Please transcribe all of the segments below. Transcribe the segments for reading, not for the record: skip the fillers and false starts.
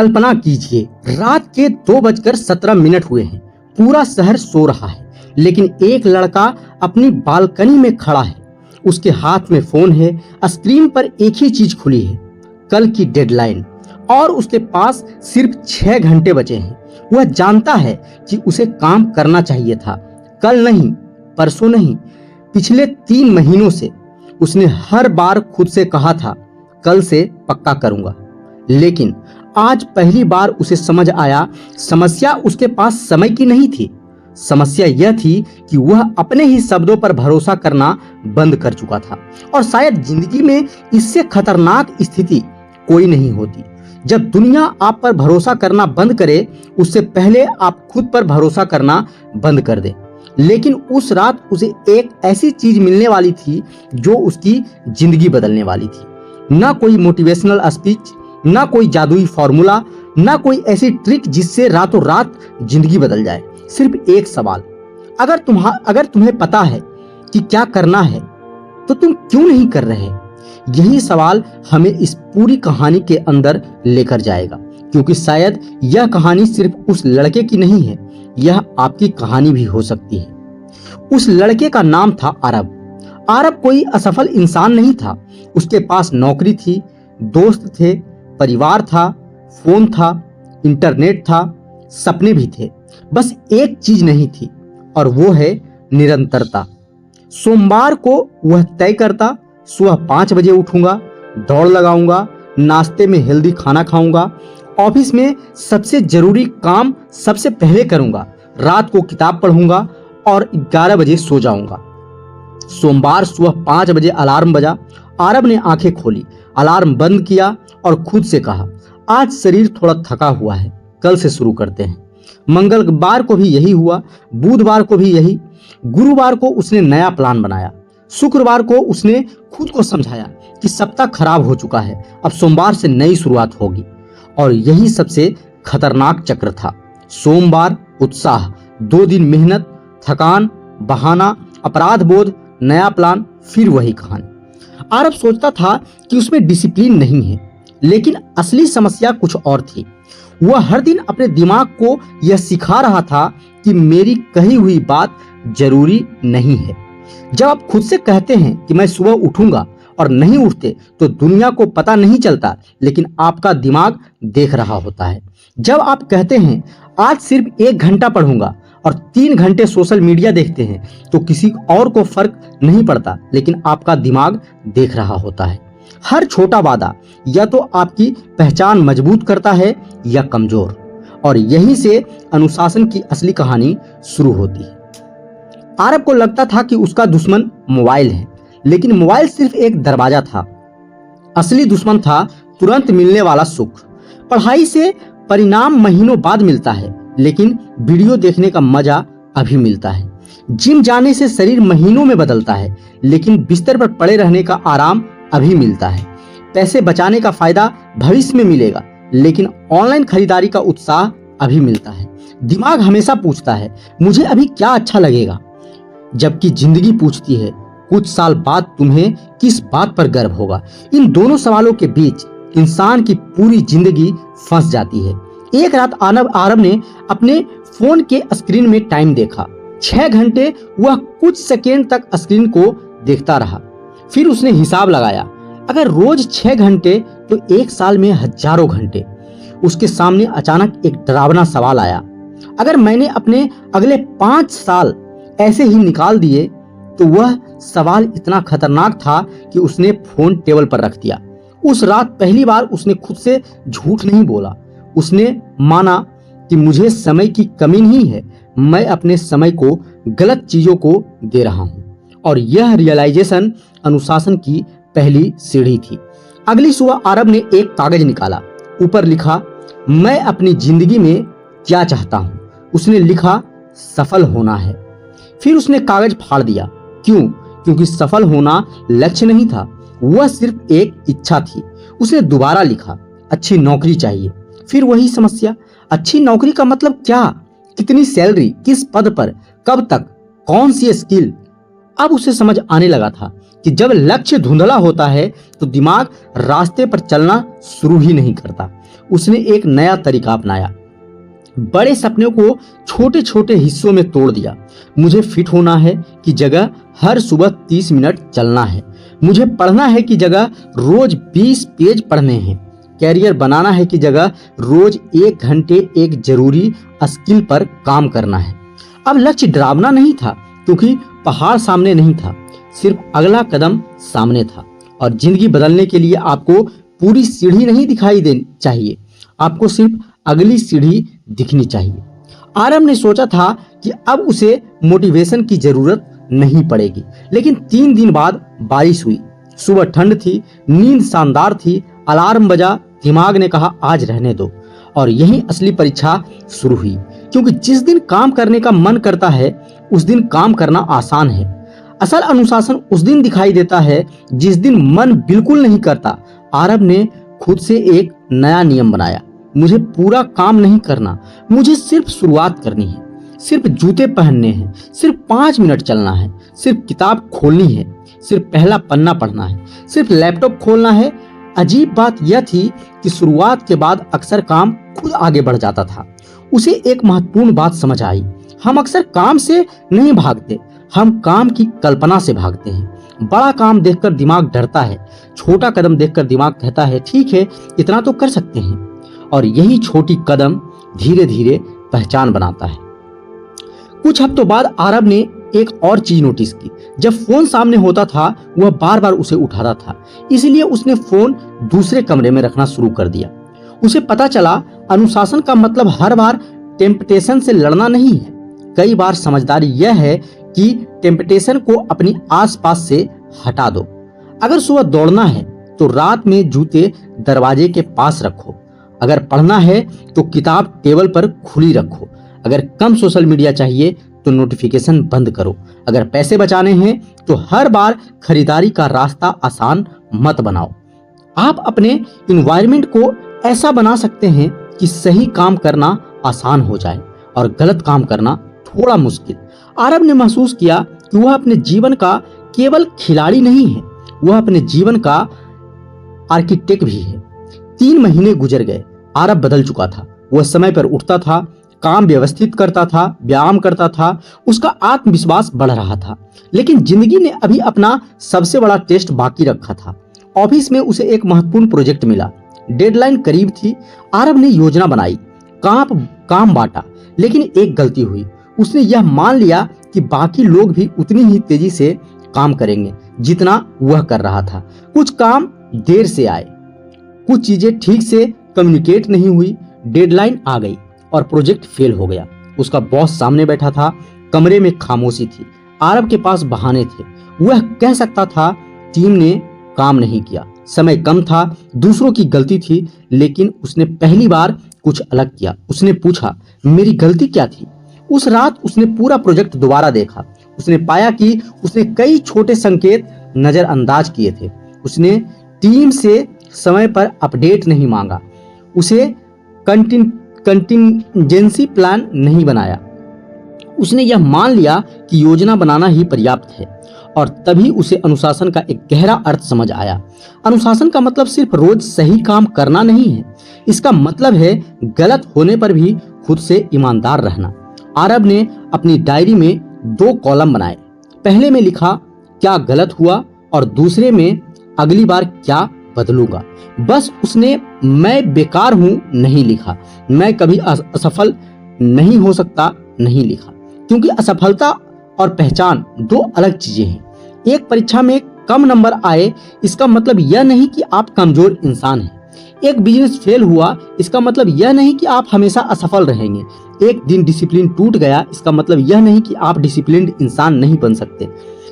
कल्पना कीजिए, रात के 2:17 हुए हैं। पूरा शहर सो रहा है, लेकिन एक लड़का अपनी बालकनी में खड़ा है। उसके हाथ में फोन है, स्क्रीन पर एक ही चीज खुली है, कल की डेडलाइन, और उसके पास सिर्फ 6 घंटे बचे हैं। वह जानता है कि उसे काम करना चाहिए था, कल नहीं, परसों नहीं, पिछले 3 महीनों से। उसने हर बार खुद से कहा था, कल से पक्का करूंगा, लेकिन आज पहली बार उसे समझ आया, समस्या उसके पास समय की नहीं थी। समस्या यह थी कि वह अपने ही शब्दों पर भरोसा करना बंद कर चुका था। और शायद जिंदगी में इससे खतरनाक स्थिति कोई नहीं होती। जब दुनिया आप पर भरोसा करना बंद करे, उससे पहले आप खुद पर भरोसा करना बंद कर दे। लेकिन उस रात उसे एक ऐसी चीज मिलने वाली थी जो उसकी जिंदगी बदलने वाली थी। ना कोई मोटिवेशनल स्पीच, ना कोई जादुई फॉर्मूला, ना कोई ऐसी ट्रिक जिससे रातों रात जिंदगी बदल जाए। सिर्फ एक सवाल, अगर तुम्हें पता है कि क्या करना है, तो तुम क्यों नहीं कर रहे? यही सवाल हमें इस पूरी कहानी के अंदर लेकर जाएगा, क्योंकि शायद यह कहानी सिर्फ उस लड़के की नहीं है, यह आपकी कहानी भी हो सकती है। उस लड़के का नाम था अरब। अरब कोई असफल इंसान नहीं था। उसके पास नौकरी थी, दोस्त थे, परिवार था, फोन था, इंटरनेट था, सपने भी थे। बस एक चीज नहीं थी, और वो है निरंतरता। सोमवार को वह तय करता, सुबह 5 बजे उठूंगा, दौड़ लगाऊंगा, नाश्ते में हेल्दी खाना खाऊंगा, ऑफिस में सबसे जरूरी काम सबसे पहले करूंगा, रात को किताब पढ़ूंगा और 11 बजे सो जाऊंगा। सोमवार सुबह 5 बजे अलार्म बजा। आरब ने आंखें खोली, अलार्म बंद किया और खुद से कहा, आज शरीर थोड़ा थका हुआ है, कल से शुरू करते हैं। मंगलवार को भी यही हुआ, बुधवार को भी यही। गुरुवार को उसने नया प्लान बनाया। शुक्रवार को उसने खुद को समझाया कि सप्ताह खराब हो चुका है, अब सोमवार से नई शुरुआत होगी। और यही सबसे खतरनाक चक्र था। सोमवार उत्साह, 2 दिन मेहनत, थकान, बहाना, अपराध बोध, नया प्लान, फिर वही कहानी। आरब सोचता था कि उसमें डिसिप्लिन नहीं है, लेकिन असली समस्या कुछ और थी। वह हर दिन अपने दिमाग को यह सिखा रहा था कि मेरी कही हुई बात जरूरी नहीं है। जब आप खुद से कहते हैं कि मैं सुबह उठूंगा और नहीं उठते, तो दुनिया को पता नहीं चलता, लेकिन आपका दिमाग देख रहा होता है। जब आप कहते हैं आज सिर्फ 1 घंटा पढ़ूंगा और 3 घंटे सोशल मीडिया देखते हैं, तो किसी और को फर्क नहीं पड़ता, लेकिन आपका दिमाग देख रहा होता है। हर छोटा वादा या तो आपकी पहचान मजबूत करता है या कमजोर, और यहीं से अनुशासन की असली कहानी शुरू होती है। आरब को लगता था कि उसका दुश्मन मोबाइल है, लेकिन मोबाइल सिर्फ एक दरवाजा था। असली दुश्मन था तुरंत मिलने वाला सुख। पढ़ाई से परिणाम महीनों बाद मिलता है, लेकिन वीडियो देखने का मजा अभी मिलता है। जिम जाने से शरीर महीनों में बदलता है, लेकिन बिस्तर पर पड़े रहने का आराम अभी मिलता है। पैसे बचाने का फायदा भविष्य में मिलेगा, लेकिन ऑनलाइन खरीदारी का उत्साह अभी मिलता है। दिमाग हमेशा पूछता है, मुझे अभी क्या अच्छा लगेगा, जबकि जिंदगी पूछती है, कुछ साल बाद तुम्हें किस बात पर गर्व होगा। इन दोनों सवालों के बीच इंसान की पूरी जिंदगी फंस जाती है। एक रात आरब ने अपने फोन के स्क्रीन में टाइम देखा। 6 घंटे वह कुछ सेकेंड तक स्क्रीन को देखता रहा। फिर उसने हिसाब लगाया, अगर रोज 6 घंटे तो 1 साल में हजारों घंटे। उसके सामने अचानक एक डरावना सवाल आया, अगर मैंने अपने अगले 5 साल ऐसे ही निकाल दिए, तो वह सवाल इतना खतरनाक था कि उसने फोन टेबल पर रख दिया। उस रात पहली बार उसने खुद से झूठ नहीं बोला। उसने माना कि मुझे समय की कमी नहीं है, मैं अपने समय को गलत चीजों को दे रहा हूं। और यह रियलाइजेशन अनुशासन की पहली सीढ़ी थी। अगली सुबह आरब ने एक कागज निकाला। ऊपर लिखा, मैं अपनी जिंदगी में क्या चाहता हूं। उसने लिखा, सफल होना है। फिर उसने कागज फाड़ दिया। क्यों? क्योंकि सफल होना लक्ष्य नहीं था, वह सिर्फ एक इच्छा थी। उसने दोबारा लिखा, अच्छी नौकरी चाहिए। फिर वही समस्या, अच्छी नौकरी का मतलब क्या, कितनी सैलरी, किस पद पर, कब तक, कौन सी स्किल। अब उसे समझ आने लगा था कि जब लक्ष्य धुंधला होता है तो दिमाग रास्ते पर चलना शुरू ही नहीं करता। उसने एक नया तरीका अपनाया, बड़े सपनों को छोटे छोटे हिस्सों में तोड़ दिया। मुझे फिट होना है कि जगह हर सुबह 30 मिनट चलना है। मुझे पढ़ना है कि जगह रोज 20 पेज पढ़ने हैं। कैरियर बनाना है कि जगह रोज 1 घंटे एक जरूरी स्किल पर काम करना है। अब लक्ष्य डरावना नहीं था, क्योंकि पहाड़ सामने नहीं था, सिर्फ अगला कदम सामने था। और जिंदगी बदलने के लिए आपको पूरी सीढ़ी नहीं दिखाई देनी चाहिए, आपको सिर्फ अगली सीढ़ी दिखनी चाहिए। आरव ने सोचा था कि अब उसे मोटिवेशन की जरूरत नहीं पड़ेगी, लेकिन 3 दिन बाद बारिश हुई। सुबह ठंड थी, नींद शानदार थी। अलार्म बजा, दिमाग ने कहा आज रहने दो। और यही असली परीक्षा शुरू हुई, क्योंकि जिस दिन काम करने का मन करता है उस दिन काम करना आसान है। असल अनुशासन उस दिन दिखाई देता है जिस दिन मन बिल्कुल नहीं करता। आरव ने खुद से एक नया नियम बनाया, मुझे पूरा काम नहीं करना, मुझे सिर्फ शुरुआत करनी है, सिर्फ जूते पहनने हैं, सिर्फ 5 मिनट चलना है, सिर्फ किताब खोलनी है, सिर्फ पहला पन्ना पढ़ना है, सिर्फ लैपटॉप खोलना है। अजीब बात यह थी कि शुरुआत के बाद अक्सर काम खुद आगे बढ़ जाता था। उसे एक महत्वपूर्ण बात समझ आई, हम अक्सर काम से नहीं भागते, हम काम की कल्पना से भागते हैं। बड़ा काम देखकर दिमाग डरता है, छोटा कदम देखकर दिमाग कहता है ठीक है इतना तो कर सकते हैं। और यही छोटी कदम धीरे धीरे पहचान बनाता है। कुछ हफ्तों बाद आरव ने एक और चीज नोटिस की, जब फोन सामने होता था वह बार बार उसे उठाता था, इसलिए उसने फोन दूसरे कमरे में रखना शुरू कर दिया। उसे पता चला अनुशासन का मतलब हर बार टेम्पटेशन से लड़ना नहीं है। कई बार समझदारी यह है कि टेम्पटेशन को अपनी आसपास से हटा दो। अगर सुबह दौड़ना है तो रात में जूते दरवाजे के पास रखो। अगर पढ़ना है तो किताब टेबल पर खुली रखो। अगर कम सोशल मीडिया चाहिए तो नोटिफिकेशन बंद करो। अगर पैसे बचाने हैं तो हर बार खरीदारी का रास्ता आसान मत बनाओ। आप अपने इन्वायरमेंट को ऐसा बना सकते हैं कि सही काम करना आसान हो जाए और गलत काम करना थोड़ा मुश्किल। आरव ने महसूस किया कि वह अपने जीवन का केवल खिलाड़ी नहीं है, वह अपने जीवन का आर्किटेक्ट भी है। 3 महीने गुजर गए, आरव बदल चुका था। वह समय पर उठता था, काम व्यवस्थित करता था, व्यायाम करता था, उसका आत्मविश्वास बढ़ रहा था। लेकिन जिंदगी ने अभी अपना सबसे बड़ा टेस्ट बाकी रखा था। ऑफिस में उसे एक महत्वपूर्ण प्रोजेक्ट मिला, डेडलाइन करीब थी। आरव ने योजना बनाई, काम बांटा, लेकिन एक गलती हुई। उसने यह मान लिया कि बाकी लोग भी उतनी ही तेजी से काम करेंगे जितना वह कर रहा था। कुछ काम देर से आए, कुछ चीजें ठीक से कम्युनिकेट नहीं हुई, डेडलाइन आ गई और प्रोजेक्ट फेल हो गया। उसका बॉस सामने बैठा था, कमरे में खामोशी थी। आरव के पास बहाने थे। वह कह सकता था टीम ने काम नहीं किया, समय कम था, दूसरों की गलती थी, लेकिन उसने पहली बार कुछ अलग किया। उसने पूछा मेरी गलती क्या थी? उस रात उसने पूरा प्रोजेक्ट दोबारा देखा। उसने पाया कि उसने कई छोटे संकेत नजरअंदाज किए थे। उसने टीम से समय पर अपडेट नहीं मांगा, उसे कंटिजेंसी प्लान नहीं बनाया। उसने यह मान लिया कि योजना बनाना ही पर्याप्त है। और तभी उसे अनुशासन का एक गहरा अर्थ समझ आया। अनुशासन का मतलब सिर्फ रोज सही काम करना नहीं है, इसका मतलब है गलत होने पर भी खुद से ईमानदार रहना। आरव ने अपनी डायरी में 2 कॉलम बनाए। पहले में लिखा क्या गलत हुआ और दूसरे में अगली बार क्या बदलूंगा। बस उसने मैं बेकार हूं नहीं लिखा, मैं कभी असफल नहीं हो सकता नहीं लिखा, क्योंकि असफलता और पहचान 2 अलग चीजें हैं। एक परीक्षा में कम नंबर आए इसका मतलब यह नहीं कि आप कमजोर इंसान हैं। एक बिजनेस फेल हुआ इसका मतलब यह नहीं कि आप हमेशा असफल रहेंगे। एक दिन डिसिप्लिन टूट गया इसका मतलब यह नहीं कि आप डिसिप्लिन्ड इंसान नहीं बन सकते।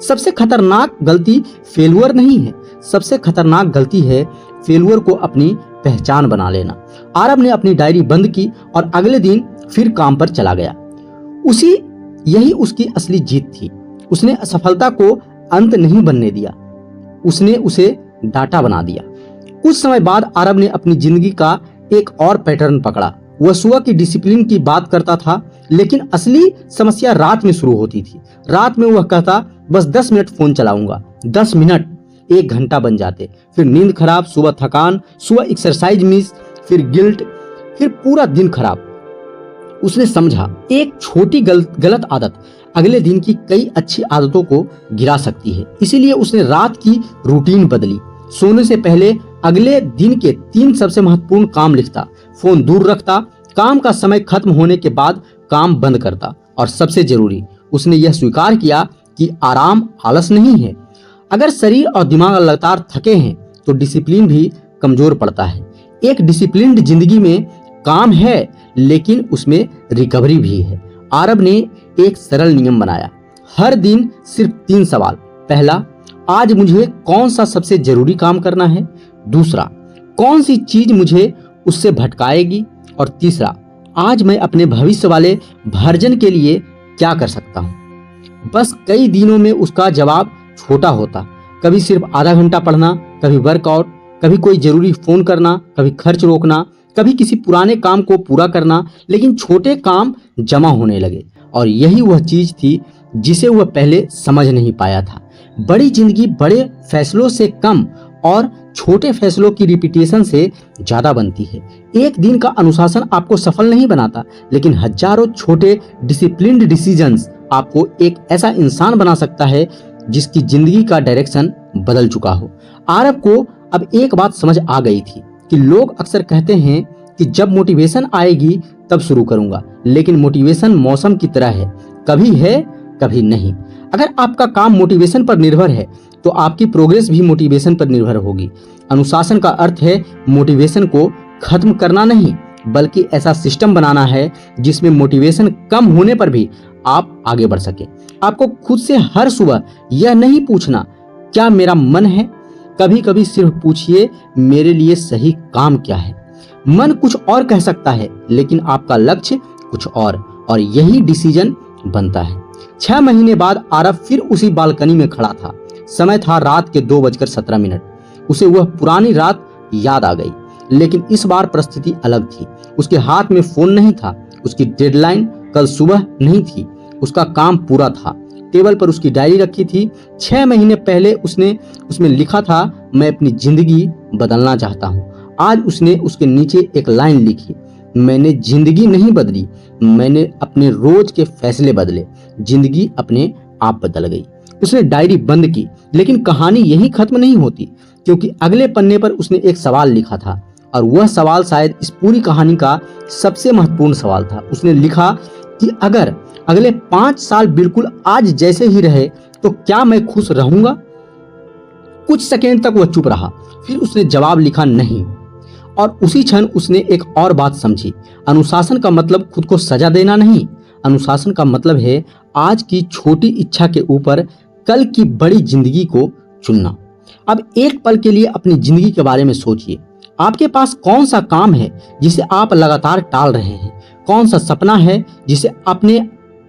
सबसे खतरनाक गलती फेलुअर नहीं है, सबसे खतरनाक गलती है फेलुअर को अपनी पहचान बना लेना। आरव ने अपनी डायरी बंद की और अगले दिन फिर काम पर चला गया। यही उसकी असली जीत थी। उसने असफलता को अंत नहीं बनने दिया, उसने उसे डाटा बना दिया। कुछ समय बाद आरव ने अपनी जिंदगी का एक और पैटर्न पकड़ा। वह सुबह की डिसिप्लिन की बात करता था, लेकिन असली समस्या रात में शुरू होती थी। रात में वह कहता बस 10 मिनट फोन चलाऊंगा, 10 मिनट 1 घंटा बन जाते। फिर नींद खराब, सुबह थकान, सुबह एक्सरसाइज मिस, फिर गिल्ट, फिर पूरा दिन खराब। उसने समझा एक छोटी गलत आदत अगले दिन की कई अच्छी आदतों को गिरा सकती है। इसीलिए उसने रात की रूटीन बदली। सोने से पहले अगले दिन के 3 सबसे महत्वपूर्ण काम लिखता, फोन दूर रखता, काम का समय खत्म होने के बाद काम बंद करता, और सबसे जरूरी, उसने यह स्वीकार किया कि आराम आलस नहीं है। अगर शरीर और दिमाग लगातार थके हैं तो डिसिप्लिन भी कमजोर पड़ता है। एक डिसिप्लिन्ड जिंदगी में काम है लेकिन उसमें रिकवरी भी है। आरब ने एक सरल नियम बनाया, हर दिन सिर्फ 3 सवाल। पहला, आज मुझे कौन सा सबसे जरूरी काम करना है। दूसरा, कौन सी चीज मुझे उससे भटकाएगी। और तीसरा, आज मैं अपने भविष्य वाले वर्जन के लिए क्या कर सकता हूँ। बस कई दिनों में उसका जवाब छोटा होता, कभी सिर्फ आधा घंटा पढ़ना, कभी वर्कआउट, कभी कोई जरूरी फोन करना, कभी खर्च रोकना, कभी किसी पुराने काम को पूरा करना। लेकिन छोटे काम जमा होने लगे, और यही वह चीज थी जिसे वह पहले समझ नहीं पाया था। बड़ी जिंदगी बड़े फैसलों से कम और छोटे फैसलों की रिपीटेशन से ज्यादा बनती है। एक दिन का अनुशासन आपको सफल नहीं बनाता, लेकिन हजारों छोटे डिसिप्लिन्ड डिसीजंस आपको एक ऐसा इंसान बना सकता है जिसकी जिंदगी का डायरेक्शन बदल चुका हो। आरब को अब एक बात समझ आ गई थी कि लोग अक्सर कहते हैं कि जब मोटिवेशन आएगी तब शुरू करूंगा, लेकिन मोटिवेशन मौसम की तरह है कभी नहीं। अगर आपका काम मोटिवेशन पर निर्भर है तो आपकी प्रोग्रेस भी मोटिवेशन पर निर्भर होगी। अनुशासन का अर्थ है मोटिवेशन को खत्म करना नहीं, बल्कि ऐसा सिस्टम बनाना है जिसमें मोटिवेशन कम होने पर भी आप आगे बढ़ सके। आपको खुद से हर सुबह यह नहीं पूछना क्या मेरा मन है, कभी कभी सिर्फ पूछिए मेरे लिए सही काम क्या है। मन कुछ और कह सकता है लेकिन आपका लक्ष्य कुछ और यही डिसीजन बनता है। 6 महीने बाद आरब फिर उसी बालकनी में खड़ा था। समय था रात के 2:17। उसे वह पुरानी रात याद आ गई, लेकिन इस बार परिस्थिति अलग थी। उसके हाथ में फोन नहीं था, उसकी डेडलाइन कल सुबह नहीं थी, उसका काम पूरा था। टेबल पर उसकी डायरी रखी थी। 6 महीने पहले उसने उसमें लिखा था, मैं अपनी जिंदगी बदलना चाहता हूँ। आज उसने उसके नीचे एक लाइन लिखी, मैंने जिंदगी नहीं बदली, मैंने अपने रोज के फैसले बदले, जिंदगी अपने आप बदल गई। उसने डायरी बंद की, लेकिन कहानी यही खत्म नहीं होती, क्योंकि अगले पन्ने पर उसने एक सवाल लिखा था, और वह सवाल शायद इस पूरी कहानी का सबसे महत्वपूर्ण सवाल था। उसने लिखा कि अगर अगले 5 साल बिल्कुल आज जैसे ही रहे तो क्या मैं खुश रहूंगा। कुछ सेकेंड तक वह चुप रहा, फिर उसने जवाब लिखा नहीं। और उसी क्षण उसने एक और बात समझी, अनुशासन का मतलब खुद को सजा देना नहीं, अनुशासन का मतलब है आज की छोटी इच्छा के ऊपर कल की बड़ी जिंदगी को चुनना। अब एक पल के लिए अपनी जिंदगी के बारे में सोचिए। आपके पास कौन सा काम है जिसे आप लगातार टाल रहे हैं? कौन सा सपना है जिसे आपने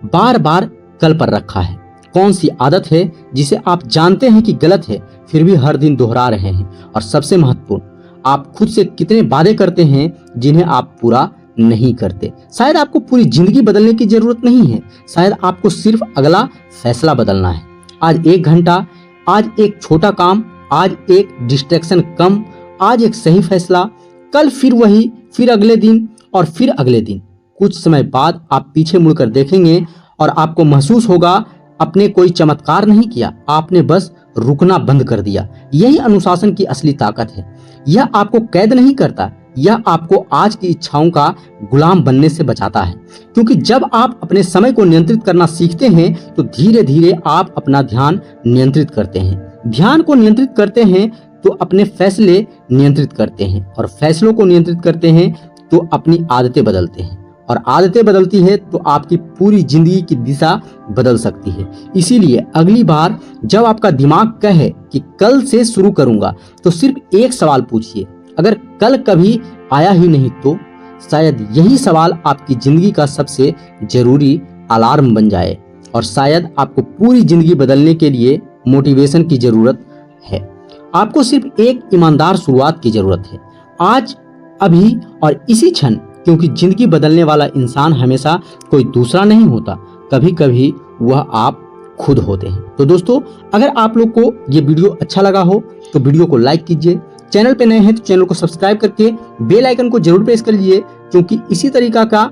बार बार कल पर रखा है? कौन सी आदत है जिसे आप जानते हैं कि गलत है फिर भी हर दिन दोहरा रहे हैं? और सबसे महत्वपूर्ण, आप खुद से कितने वादे करते हैं जिन्हें आप पूरा नहीं करते? शायद आपको पूरी जिंदगी बदलने की जरूरत नहीं है, शायद आपको सिर्फ अगला फैसला बदलना है। आज 1 घंटा, आज एक छोटा काम, आज एक डिस्ट्रैक्शन कम, आज एक सही फैसला, कल फिर वही, फिर अगले दिन और फिर अगले दिन। कुछ समय बाद आप पीछे मुड़कर देखेंगे और आपको महसूस होगा आपने कोई चमत्कार नहीं किया, आपने बस रुकना बंद कर दिया। यही अनुशासन की असली ताकत है। यह आपको कैद नहीं करता, यह आपको आज की इच्छाओं का गुलाम बनने से बचाता है। क्योंकि जब आप अपने समय को नियंत्रित करना सीखते हैं तो धीरे धीरे आप अपना ध्यान नियंत्रित करते हैं। ध्यान को नियंत्रित करते हैं तो अपने फैसले नियंत्रित करते हैं, और फैसलों को नियंत्रित करते हैं तो अपनी आदतें बदलते हैं, और आदतें बदलती है तो आपकी पूरी जिंदगी की दिशा बदल सकती है। इसीलिए अगली बार जब आपका दिमाग कहे कि कल से शुरू करूंगा, तो सिर्फ एक सवाल पूछिए, अगर कल कभी आया ही नहीं तो? शायद यही सवाल आपकी जिंदगी का सबसे जरूरी अलार्म बन जाए, और शायद आपको पूरी जिंदगी बदलने के लिए मोटिवेशन की जरूरत है। आपको सिर्फ एक ईमानदार शुरुआत की जरूरत है, आज, अभी और इसी क्षण। क्योंकि जिंदगी बदलने वाला इंसान हमेशा कोई दूसरा नहीं होता, कभी कभी वह आप खुद होते हैं। तो दोस्तों, अगर आप लोग को ये वीडियो अच्छा लगा हो तो वीडियो को लाइक कीजिए, चैनल पे नए हैं तो चैनल को सब्सक्राइब करके बेल आइकन को जरूर प्रेस कर लीजिए, क्योंकि इसी तरीका का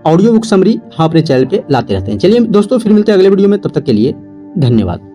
ऑडियो बुक समरी हम अपने चैनल पे लाते रहते हैं। चलिए दोस्तों, फिर मिलते हैं अगले वीडियो में, तब तक के लिए धन्यवाद।